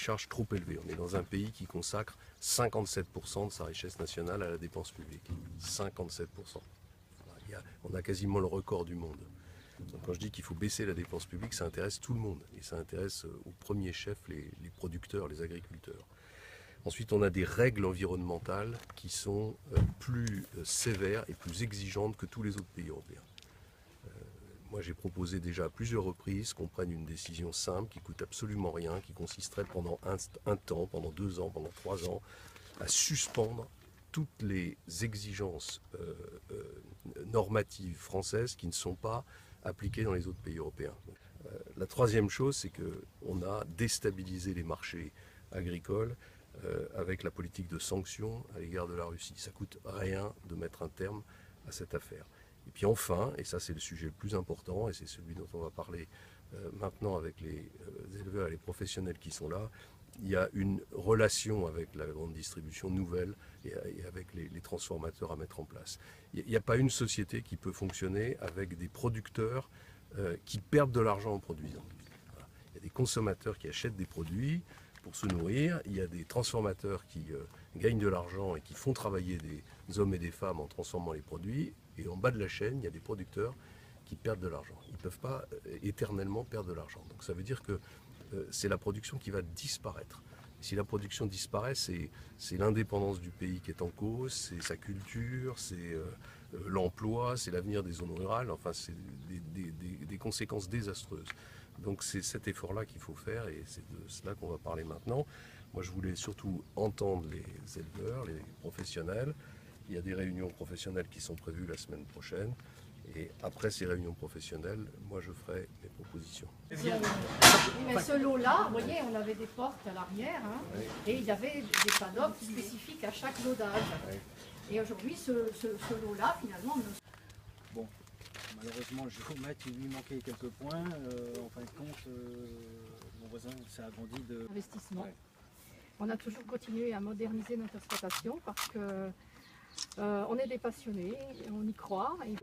charges trop élevées. On est dans un pays qui consacre 57% de sa richesse nationale à la dépense publique. 57%. On a quasiment le record du monde. Donc quand je dis qu'il faut baisser la dépense publique, ça intéresse tout le monde. Et ça intéresse au premier chef les producteurs, les agriculteurs. Ensuite, on a des règles environnementales qui sont plus sévères et plus exigeantes que tous les autres pays européens. Moi, j'ai proposé déjà à plusieurs reprises qu'on prenne une décision simple, qui ne coûte absolument rien, qui consisterait pendant un temps, pendant 2 ans, pendant 3 ans, à suspendre toutes les exigences normatives françaises qui ne sont pas appliquées dans les autres pays européens. La troisième chose, c'est qu'on a déstabilisé les marchés agricoles avec la politique de sanctions à l'égard de la Russie. Ça ne coûte rien de mettre un terme à cette affaire. Et puis enfin, et ça c'est le sujet le plus important, et c'est celui dont on va parler maintenant avec les éleveurs et les professionnels qui sont là, il y a une relation avec la grande distribution nouvelle et avec les transformateurs à mettre en place. Il n'y a pas une société qui peut fonctionner avec des producteurs qui perdent de l'argent en produisant. Voilà. Il y a des consommateurs qui achètent des produits pour se nourrir, il y a des transformateurs qui gagnent de l'argent et qui font travailler des hommes et des femmes en transformant les produits, et en bas de la chaîne, il y a des producteurs qui perdent de l'argent. Ils ne peuvent pas éternellement perdre de l'argent. Donc ça veut dire que c'est la production qui va disparaître. Et si la production disparaît, c'est l'indépendance du pays qui est en cause, c'est sa culture, c'est l'emploi, c'est l'avenir des zones rurales, enfin c'est des conséquences désastreuses. Donc c'est cet effort-là qu'il faut faire et c'est de cela qu'on va parler maintenant. Moi je voulais surtout entendre les éleveurs, les professionnels. Il y a des réunions professionnelles qui sont prévues la semaine prochaine. Et après ces réunions professionnelles, moi je ferai mes propositions. Mais ce lot-là, vous voyez, on avait des portes à l'arrière, hein, oui. Et il y avait des paddocks spécifiques à chaque lodage. Oui. Et aujourd'hui, ce lot-là, finalement, Bon, malheureusement, je vais vous mettre, il lui manquait quelques points. En fin de compte, mon voisin s'est agrandi de... investissement. Ouais. On a toujours continué à moderniser notre exploitation parce que on est des passionnés, on y croit. Et...